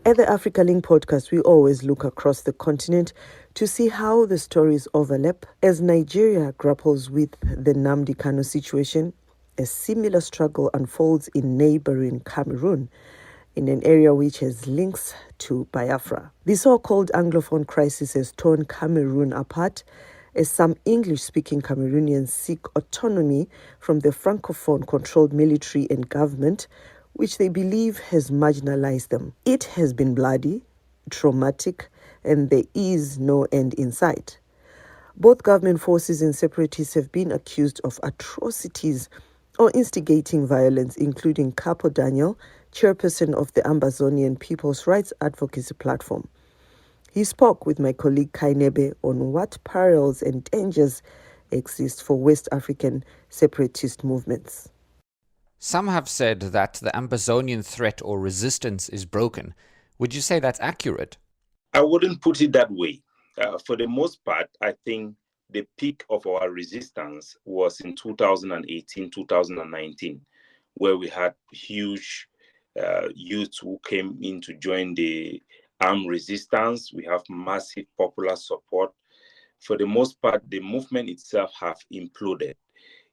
At the Africa Link podcast, we always look across the continent to see how the stories overlap. As Nigeria grapples with the Nnamdi Kanu situation, a similar struggle unfolds in neighboring Cameroon, in an area which has links to Biafra. The so-called Anglophone crisis has torn Cameroon apart as some English-speaking Cameroonians seek autonomy from the Francophone-controlled military and government, which they believe has marginalized them. It has been bloody, traumatic, and there is no end in sight. Both government forces and separatists have been accused of atrocities or instigating violence, including Capo, chairperson of the Ambazonian People's Rights Advocacy Platform. He spoke with my colleague Kainebe on what perils and dangers exist for West African separatist movements. Some have said that the Ambazonian threat or resistance is broken. Would you say that's accurate? I wouldn't put it that way. For the most part, I think the peak of our resistance was in 2018, 2019, where we had huge youth who came in to join the armed resistance. We have massive popular support. For the most part, the movement itself have imploded.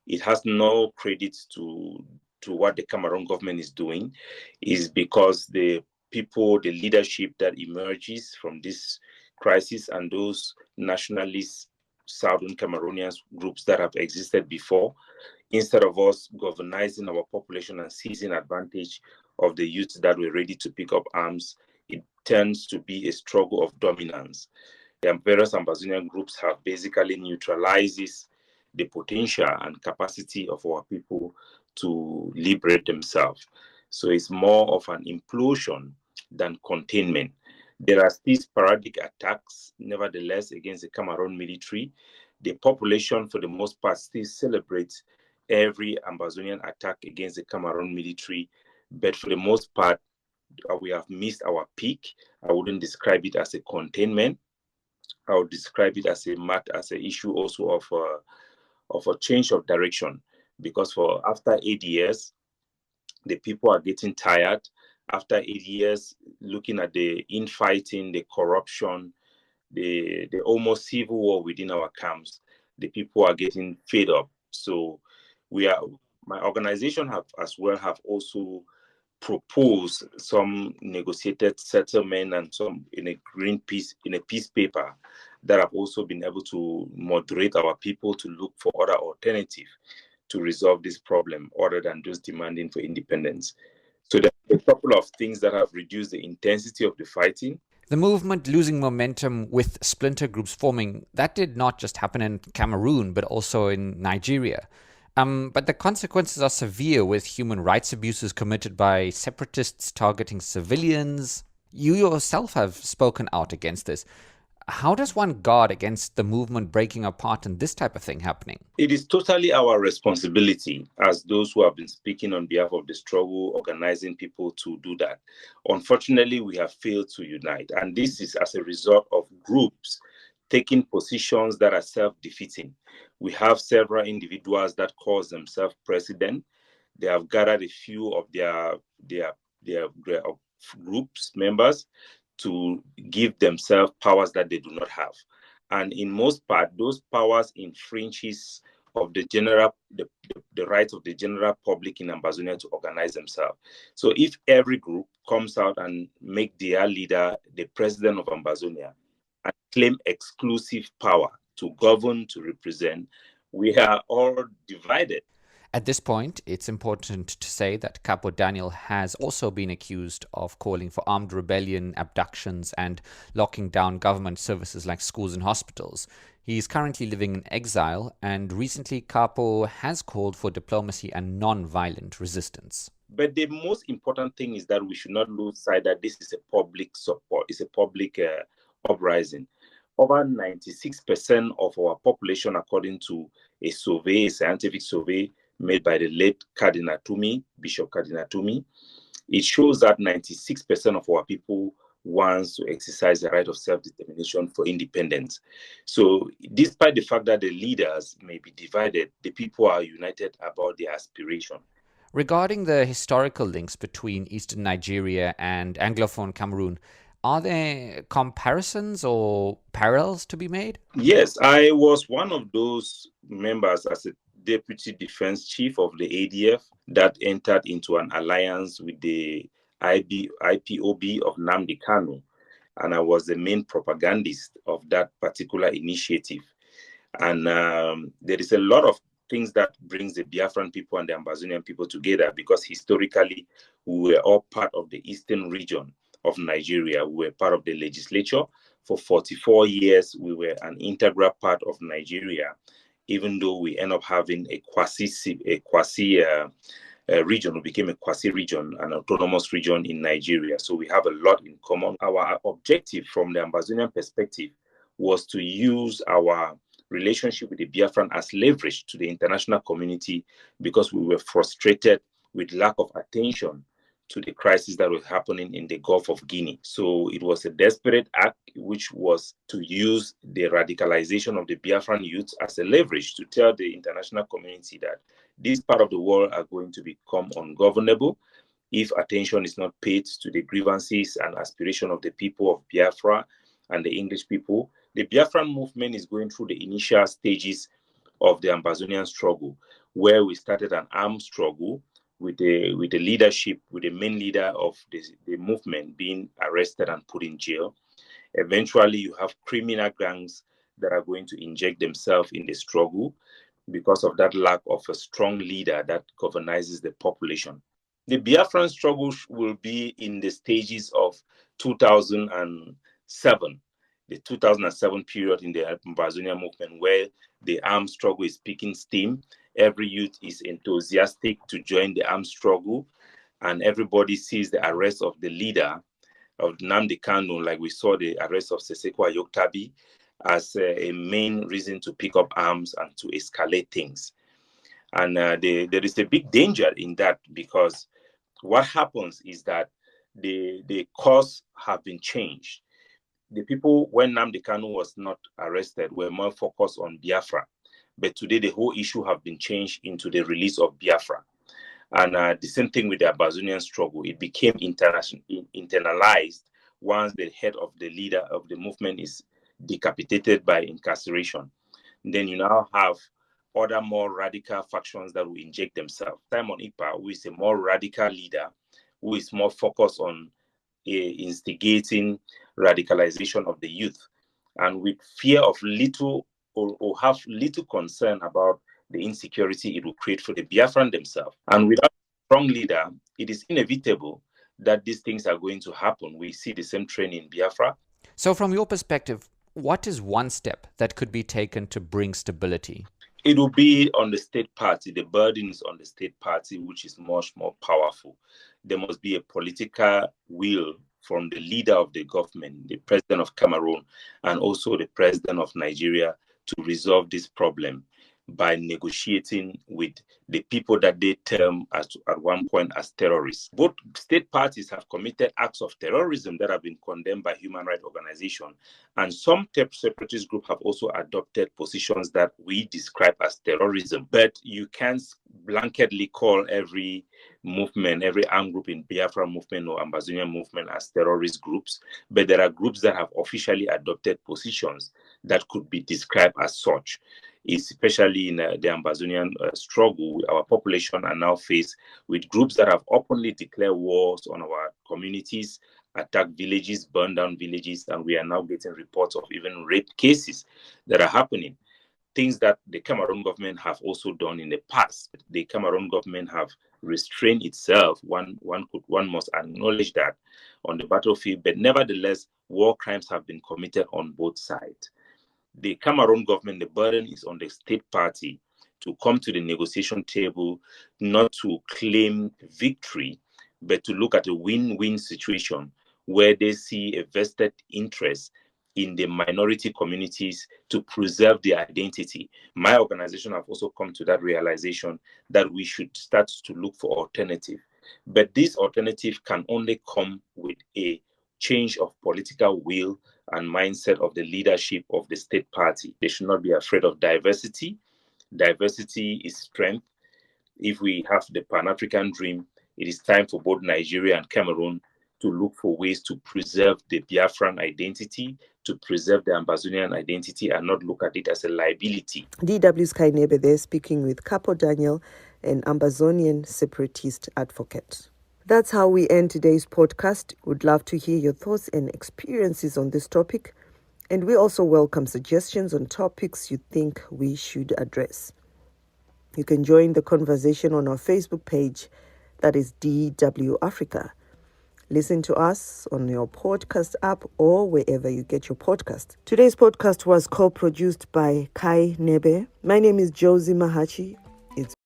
It has no credit to what the Cameroon government is doing. Is because the people, the leadership that emerges from this crisis and those nationalist Southern Cameroonian groups that have existed before, instead of us governizing our population and seizing advantage of the youth that were ready to pick up arms, it tends to be a struggle of dominance. The various Ambazonian groups have basically neutralizes the potential and capacity of our people to liberate themselves. So it's more of an implosion than containment. There are still sporadic attacks, nevertheless, against the Cameroon military. The population, for the most part, still celebrates every Ambazonian attack against the Cameroon military. But for the most part, we have missed our peak. I wouldn't describe it as a containment. I would describe it as an issue also of a change of direction, because for after 8 years, the people are getting tired. After 8 years, looking at the infighting, the corruption, the almost civil war within our camps, the people are getting fed up. So my organization have also proposed some negotiated settlement and some in a peace paper that have also been able to moderate our people to look for other alternatives to resolve this problem other than just demanding for independence. So there are a couple of things that have reduced the intensity of the fighting. The movement losing momentum with splinter groups forming, that did not just happen in Cameroon, but also in Nigeria. But the consequences are severe, with human rights abuses committed by separatists targeting civilians. You yourself have spoken out against this. How does one guard against the movement breaking apart and this type of thing happening? It is totally our responsibility as those who have been speaking on behalf of the struggle, organizing people to do that. Unfortunately, we have failed to unite. And this is as a result of groups taking positions that are self-defeating. We have several individuals that call themselves president. They have gathered a few of their groups members to give themselves powers that they do not have. And in most part, those powers infringes of the rights of the general public in Ambazonia to organize themselves. So if every group comes out and make their leader the president of Ambazonia and claim exclusive power to govern, to represent, we are all divided. At this point, it's important to say that Capo has also been accused of calling for armed rebellion, abductions, and locking down government services like schools and hospitals. He's currently living in exile, and recently Capo has called for diplomacy and non-violent resistance. But the most important thing is that we should not lose sight that this is a public support, it's a public uprising. Over 96% of our population, according to a scientific survey made by the late Bishop Cardinal Tumi, it shows that 96% of our people wants to exercise the right of self-determination for independence. So despite the fact that the leaders may be divided, the people are united about their aspiration. Regarding the historical links between Eastern Nigeria and Anglophone Cameroon, are there comparisons or parallels to be made? Yes, I was one of those members as a deputy defense chief of the ADF that entered into an alliance with the IPOB of Nnamdi Kanu, and I was the main propagandist of that particular initiative. And there is a lot of things that brings the Biafran people and the Ambazonian people together, because historically we were all part of the eastern region of Nigeria. We were part of the legislature. For 44 years, we were an integral part of Nigeria, even though we end up having a quasi region. We became a quasi region, an autonomous region in Nigeria. So we have a lot in common. Our objective from the Ambazonian perspective was to use our relationship with the Biafran as leverage to the international community, because we were frustrated with lack of attention to the crisis that was happening in the Gulf of Guinea. So it was a desperate act, which was to use the radicalization of the Biafran youth as a leverage to tell the international community that this part of the world are going to become ungovernable if attention is not paid to the grievances and aspiration of the people of Biafra and the English people. The Biafran movement is going through the initial stages of the Ambazonian struggle, where we started an armed struggle with the leadership, with the main leader of the movement being arrested and put in jail. Eventually, you have criminal gangs that are going to inject themselves in the struggle because of that lack of a strong leader that governs the population. The Biafran struggle will be in the stages of 2007, the 2007 period in the Ambazonia movement, where the armed struggle is picking steam. Every youth is enthusiastic to join the armed struggle, and everybody sees the arrest of the leader of Nnamdi Kanu, like we saw the arrest of Seseko Ayoktabi, as a main reason to pick up arms and to escalate things. And there is a big danger in that, because what happens is that the cause have been changed. The people, when Nnamdi Kanu was not arrested, were more focused on Biafra. But today, the whole issue have been changed into the release of Biafra. And the same thing with the Ambazonian struggle. It became internalized once the head of the leader of the movement is decapitated by incarceration. And then you now have other more radical factions that will inject themselves. Simon Ipa, who is a more radical leader, who is more focused on instigating radicalization of the youth, and with fear of little or have little concern about the insecurity it will create for the Biafran themselves. And without a strong leader, it is inevitable that these things are going to happen. We see the same trend in Biafra. So from your perspective, what is one step that could be taken to bring stability? It will be on the state party. The burden is on the state party, which is much more powerful. There must be a political will from the leader of the government, the president of Cameroon, and also the president of Nigeria, to resolve this problem by negotiating with the people that they term at one point as terrorists. Both state parties have committed acts of terrorism that have been condemned by human rights organizations, and some separatist groups have also adopted positions that we describe as terrorism. But you can't blanketly call every movement, every armed group in Biafra movement or Ambazonia movement as terrorist groups, but there are groups that have officially adopted positions that could be described as such. Especially in the Ambazonian struggle, our population are now faced with groups that have openly declared wars on our communities, attacked villages, burned down villages, and we are now getting reports of even rape cases that are happening. Things that the Cameroon government have also done in the past. The Cameroon government have restrained itself. One must acknowledge that on the battlefield, but nevertheless, war crimes have been committed on both sides. The Cameroon government, the burden is on the state party to come to the negotiation table, not to claim victory, but to look at a win-win situation where they see a vested interest in the minority communities to preserve their identity. My organization have also come to that realization that we should start to look for alternative. But this alternative can only come with a change of political will and mindset of the leadership of the state party. They should not be afraid of diversity. Diversity is strength. if we have the Pan-African dream, it is time for both Nigeria and Cameroon to look for ways to preserve the Biafran identity, to preserve the Ambazonian identity, and not look at it as a liability. DW Sky Nebe there, speaking with Capo Daniel, an Ambazonian separatist advocate. That's how we end today's podcast. Would love to hear your thoughts and experiences on this topic. And we also welcome suggestions on topics you think we should address. You can join the conversation on our Facebook page, that is DW Africa. Listen to us on your podcast app or wherever you get your podcast. Today's podcast was co-produced by Kai Nebe. My name is Josie Mahachi. It's